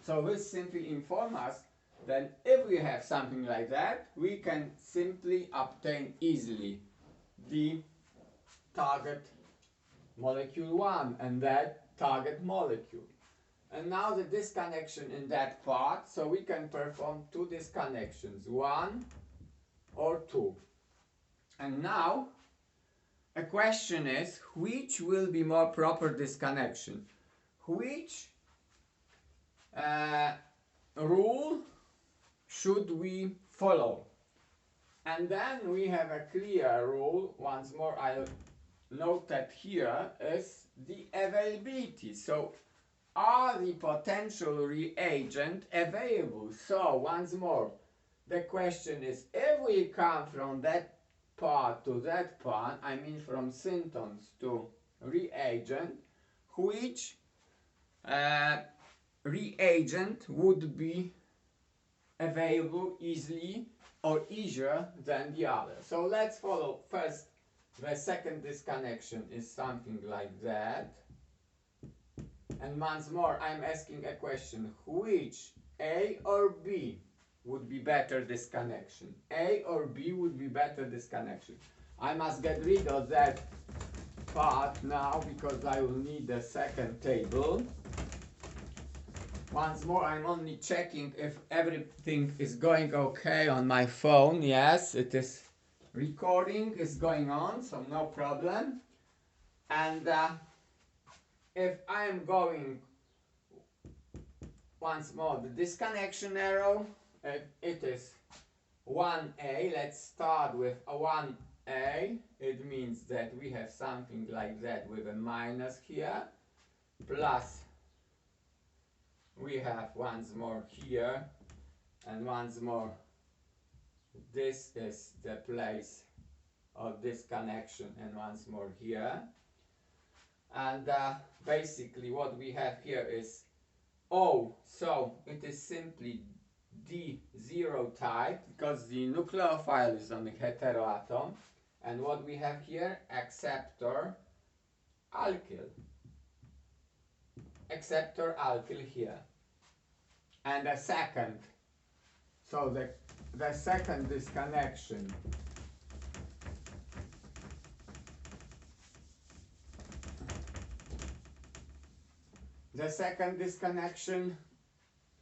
So this simply informs us that if we have something like that, we can simply obtain easily the target molecule 1 and that target molecule. And now the disconnection in that part, so we can perform two disconnections, 1 or 2. And now a question is, which will be more proper disconnection? Which rule should we follow? And then we have a clear rule. Once more, I'll note that here is the availability. So are the potential reagent available? So once more, the question is, if we come from that part to that part, I mean from syntons to reagent, which reagent would be available easily or easier than the other? So let's follow first. The second disconnection is something like that. And once more, I'm asking a question, which A or B would be better disconnection? A or B would be better disconnection. I must get rid of that part now because I will need the second table. Once more, I'm only checking if everything is going okay on my phone. Yes, it is. Recording is going on, so no problem. And if I am going once more the disconnection arrow, it is 1A. Let's start with a 1A. It means that we have something like that with a minus here, plus we have once more here, and once more this is the place of disconnection, and once more here. And basically what we have here is O, so it is simply D0 type because the nucleophile is on the heteroatom. And what we have here, acceptor alkyl. Acceptor alkyl here. And a second, so the second disconnection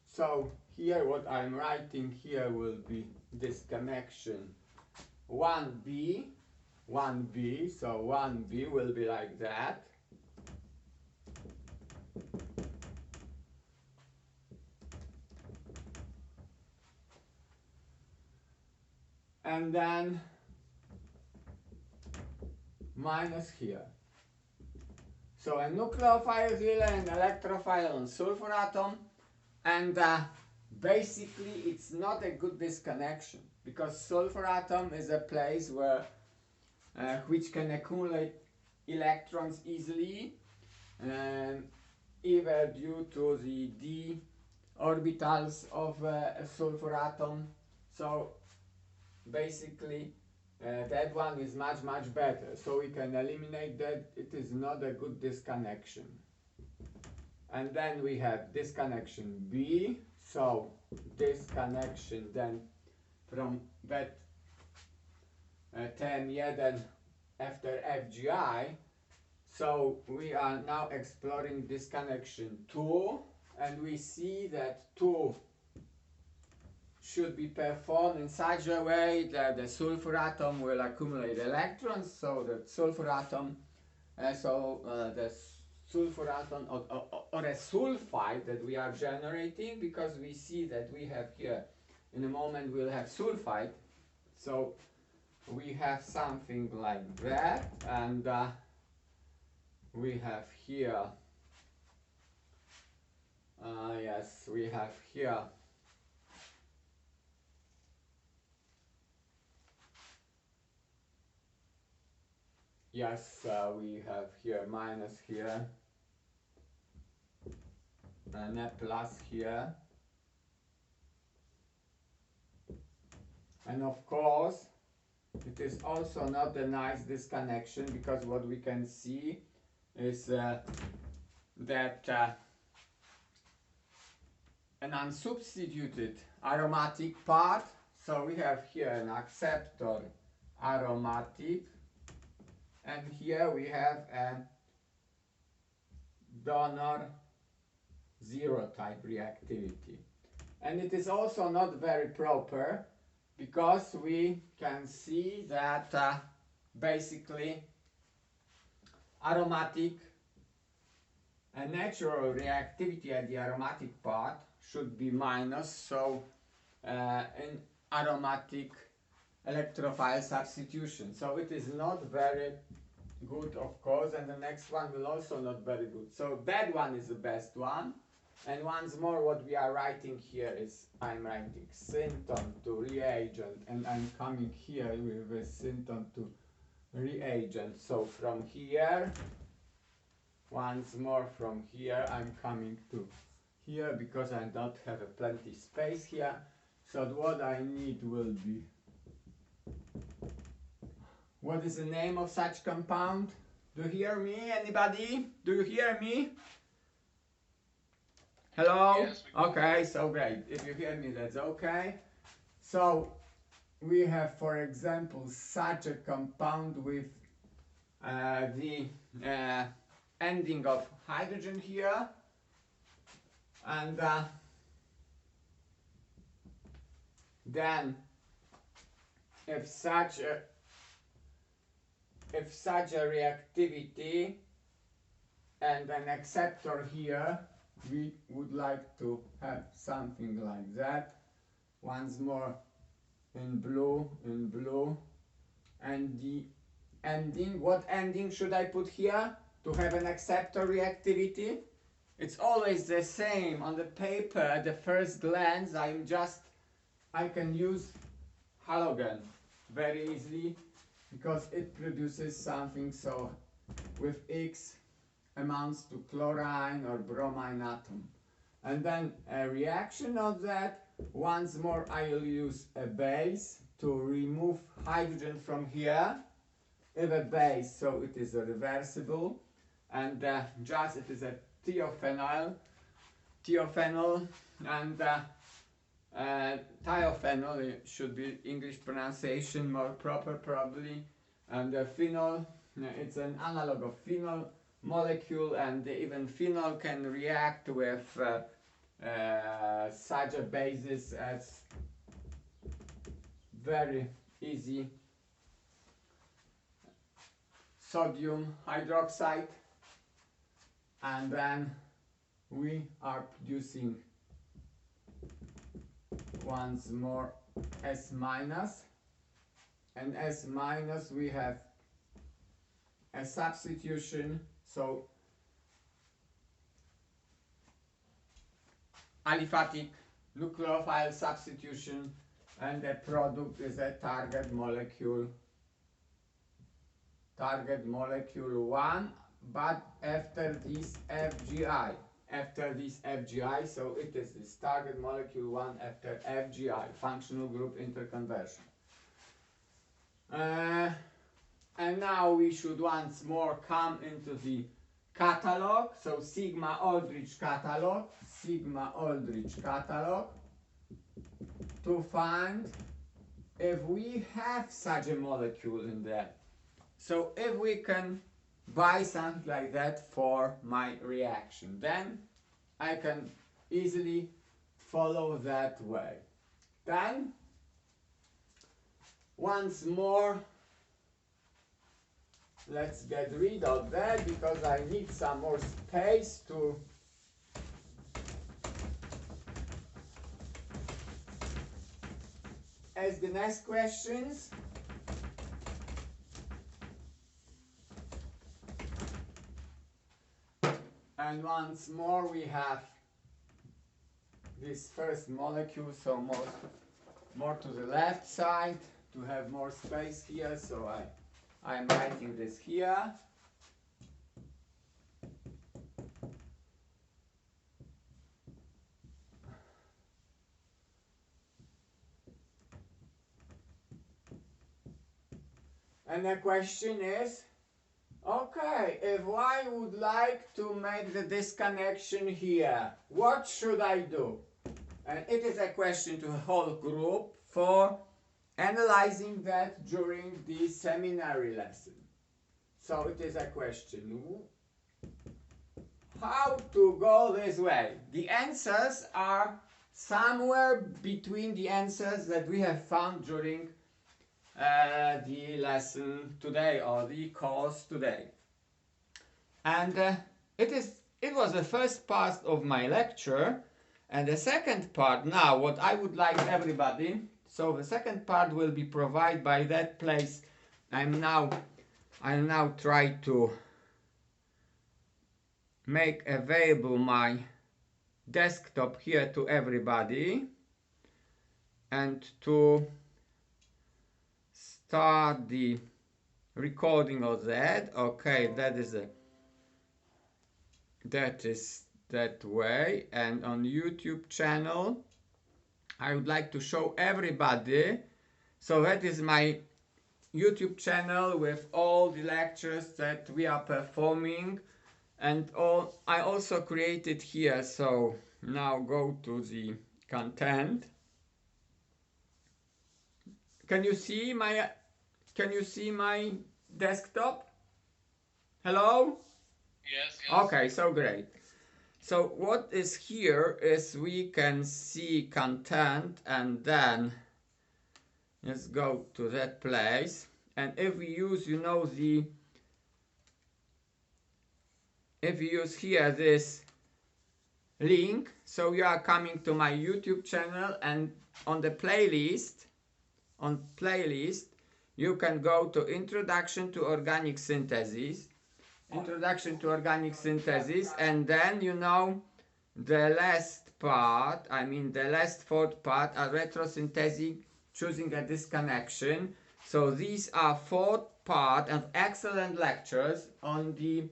so here what I'm writing here will be disconnection 1B, so 1B will be like that. And then minus here. So a nucleophile here and electrophile on sulfur atom, and basically it's not a good disconnection because sulfur atom is a place where which can accumulate electrons easily, either due to the d orbitals of a sulfur atom. So basically that one is much better, so we can eliminate that. It is not a good disconnection. And then we have disconnection B, so disconnection then from that term 1 after FGI. So we are now exploring disconnection 2, and we see that 2 should be performed in such a way that the sulfur atom will accumulate electrons, so the sulfur atom, the sulfur atom or a sulfide that we are generating, because we see that we have here, in a moment we'll have sulfide, so we have something like that, and we have here, yes, we have here we have here minus here and a plus here, and of course it is also not a nice disconnection, because what we can see is that an unsubstituted aromatic part. So we have here an acceptor aromatic, and here we have a donor zero type reactivity. And it is also not very proper, because we can see that basically aromatic and natural reactivity at the aromatic part should be minus, so in aromatic electrophile substitution. So it is not very good, of course, and the next one will also not very good. So that one is the best one. And once more, what we are writing here is, I'm writing synton to reagent, and I'm coming here with a synton to reagent. So from here, once more from here, I'm coming to here, because I don't have a plenty space here. So what I need will be, what is the name of such compound? Do you hear me? Anybody? Do you hear me? Hello? Yes, Okay, so great. If you hear me, that's okay. So we have, for example, such a compound with the ending of hydrogen here, and then if such a reactivity and an acceptor here, we would like to have something like that. Once more in blue, and the ending, what ending should I put here to have an acceptor reactivity? It's always the same on the paper. At the first glance, I can use halogen very easily, because it produces something so with X amounts to chlorine or bromine atom. And then a reaction of that, once more I will use a base to remove hydrogen from here. If a base, so it is a reversible, and just it is a thiophenyl, and thiophenyl, it should be English pronunciation more proper probably, and phenol, it's an analog of phenol molecule, and even phenol can react with such a basis as very easy sodium hydroxide, and then we are producing once more S minus, and S minus we have a substitution, so aliphatic nucleophile substitution, and the product is a target molecule 1, but after this FGI, so it is this target molecule 1 after FGI, functional group interconversion. And now we should once more come into the catalog, so Sigma Aldrich catalog, to find if we have such a molecule in there. So if we can buy something like that for my reaction, then I can easily follow that way. Then once more, let's get rid of that, because I need some more space to ask the next questions. And once more we have this first molecule, so more to the left side to have more space here, so I'm writing this here. And the question is, okay, if I would like to make the disconnection here, what should I do? And it is a question to a whole group for analyzing that during the seminary lesson. So it is a question how to go this way. The answers are somewhere between the answers that we have found during the lesson today or the course today. And it was the first part of my lecture, and the second part now, what I would like everybody, so the second part will be provided by that place. I'll now try to make available my desktop here to everybody and to start the recording of that. Okay, that is that way. And on YouTube channel I would like to show everybody, so that is my YouTube channel with all the lectures that we are performing, and all I also created here. So now go to the content. Can you see my desktop? Hello? Yes, yes. Okay, so great. So what is here is we can see content, and then let's go to that place. And if we use, if you use here this link, so you are coming to my YouTube channel, and on the playlist, you can go to Introduction to Organic Synthesis, and then the last part, the last fourth part, are retrosynthetic, choosing a disconnection. So these are fourth part of excellent lectures on the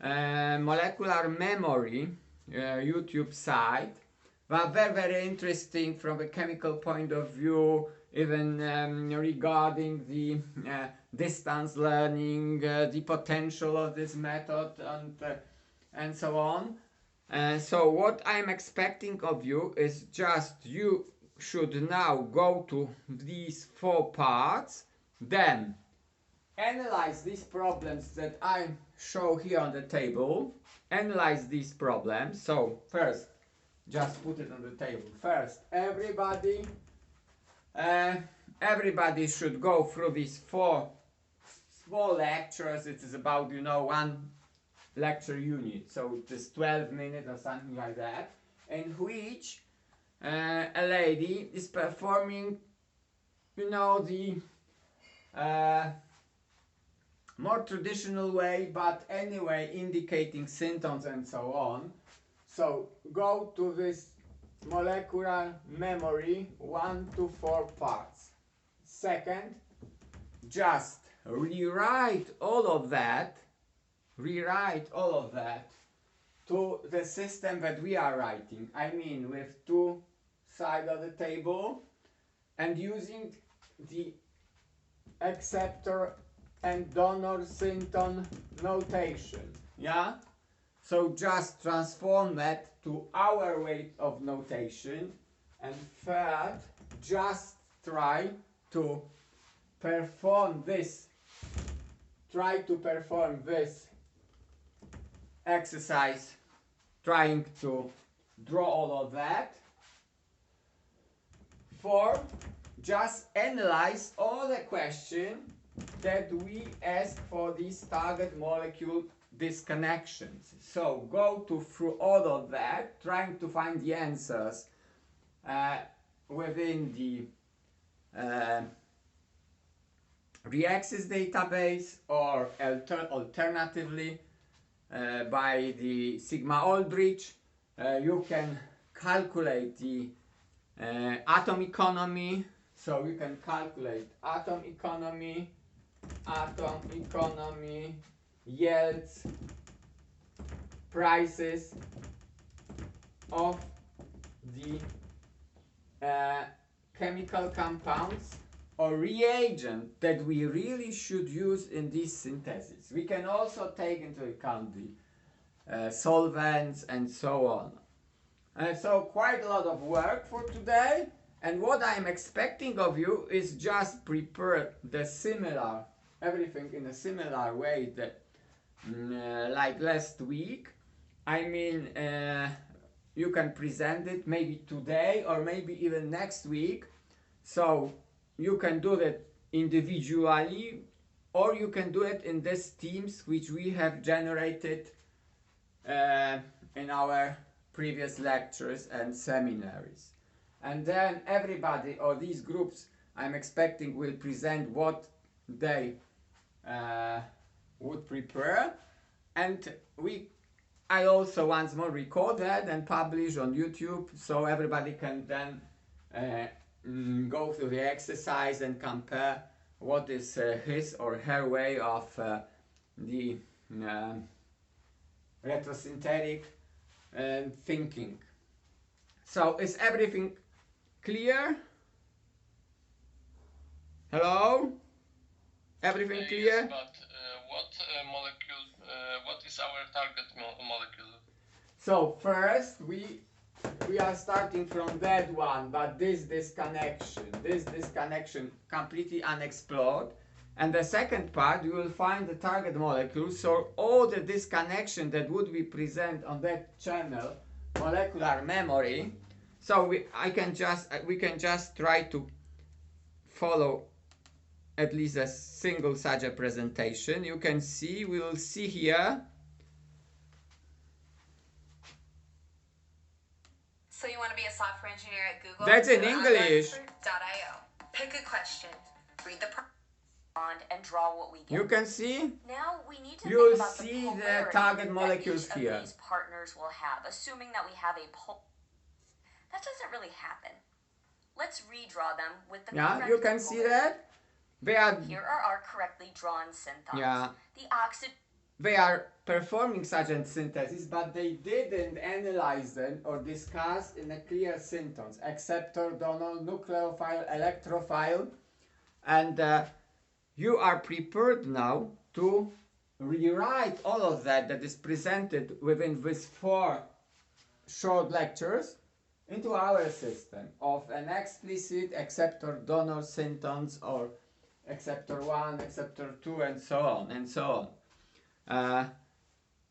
molecular memory YouTube site. They are very, very interesting from a chemical point of view, even regarding the distance learning, the potential of this method, and so on. So what I'm expecting of you is just you should now go to these four parts, then analyze these problems that I show here on the table. Analyze these problems. So first, just put it on the table. First, everybody should go through these four small lectures. It is about one lecture unit, so it is 12 minutes or something like that, in which a lady is performing the more traditional way, but anyway indicating symptoms and so on. So go to this molecular memory 1 to 4 parts. Second, just rewrite all of that to the system that we are writing. With two sides of the table and using the acceptor and donor symptom notation. Yeah? So just transform that to our way of notation. And third, just try to perform this exercise, trying to draw all of that. Fourth, just analyze all the questions that we ask for these target molecule disconnections. So go through all of that, trying to find the answers within the Reaxys database, or alternatively by the Sigma Aldrich. You can calculate the atom economy. So you can calculate atom economy, yields, prices of the chemical compounds or reagent that we really should use in this synthesis. We can also take into account the solvents and so on. So quite a lot of work for today. And what I'm expecting of you is just prepare the similar, everything in a similar way that like last week. I mean, you can present it maybe today or maybe even next week. So you can do that individually, or you can do it in these teams which we have generated in our previous lectures and seminaries. And then everybody or these groups, I'm expecting, will present what they would prepare, and I also once more record that and publish on YouTube, so everybody can then go through the exercise and compare what is his or her way of the retrosynthetic thinking. So is everything clear? Hello? Everything clear? Yes, but what molecule, what is our target molecule? So first we are starting from that one, but this connection completely unexplored. And the second part, you will find the target molecule. So all the disconnection that would be present on that channel, molecular memory. So we can just try to follow at least a single such a presentation. You can see, we will see here. So you want to be a software engineer at Google? That's in English. Pick a question, read the prompt, and draw what we get. You can see. Now we need to You'll think about see the the target molecules that each here. of these partners will have, assuming that we have a pole. That doesn't really happen. Let's redraw them with the correct you can see that. Here are our correctly drawn synthons. Yeah. They are performing such a synthesis, but they didn't analyze them or discuss in a clear syntons: acceptor, donor, nucleophile, electrophile. And you are prepared now to rewrite all of that is presented within these 4 short lectures into our system of an explicit acceptor, donor syntons, or acceptor 1, acceptor 2, and so on and so on.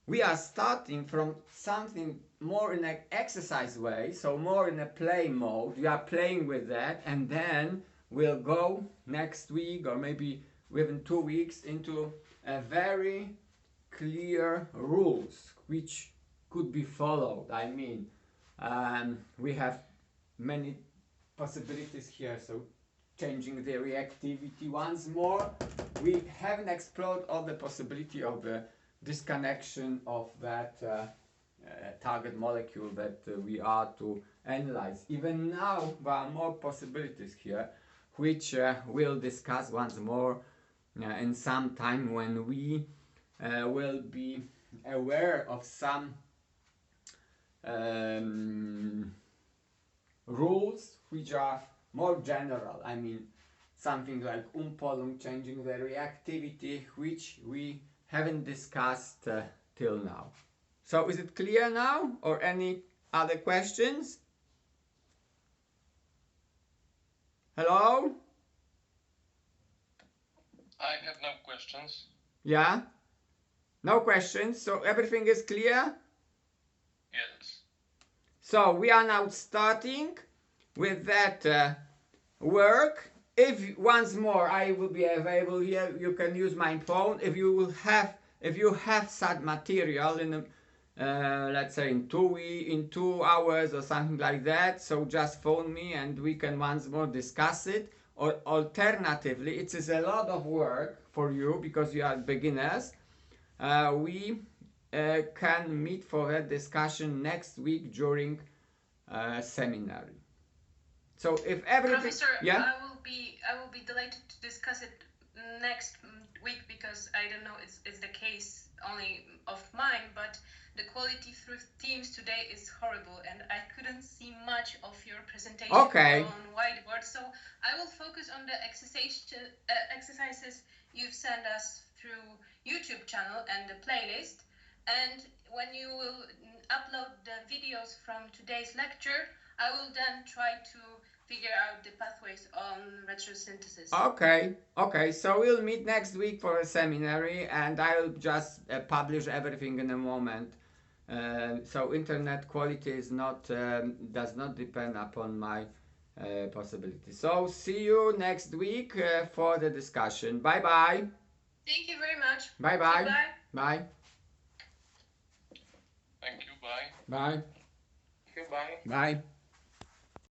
We are starting from something more in an exercise way, so more in a play mode. We are playing with that, and then we'll go next week or maybe within 2 weeks into a very clear rules which could be followed. I mean, we have many possibilities here, so changing the reactivity once more. We haven't explored all the possibility of the disconnection of that target molecule that we are to analyze. Even now there are more possibilities here, which we'll discuss once more in some time when we will be aware of some rules which are more general. I mean, something like Umpolung, changing the reactivity, which we haven't discussed till now. So is it clear now, or any other questions? Hello? I have no questions. Yeah? No questions, so everything is clear? Yes. So we are now starting with that work. If once more I will be available here, you can use my phone. If you have such material in let's say in 2 hours or something like that, so just phone me and we can once more discuss it. Or alternatively, it is a lot of work for you because you are beginners. We can meet for a discussion next week during seminary. So if everything, Professor, yeah, I will be delighted to discuss it next week, because I don't know it's the case only of mine, but the quality through Teams today is horrible and I couldn't see much of your presentation on whiteboard. So I will focus on the exercises you've sent us through YouTube channel and the playlist. And when you will upload the videos from today's lecture, I will then try to figure out the pathways on retrosynthesis. Okay, so we'll meet next week for a seminary, and I'll just publish everything in a moment. So internet quality is not does not depend upon my possibility. So see you next week for the discussion. Bye bye. Thank you very much. Bye bye. Goodbye. Bye. Thank you. Bye. Bye. Goodbye. Bye.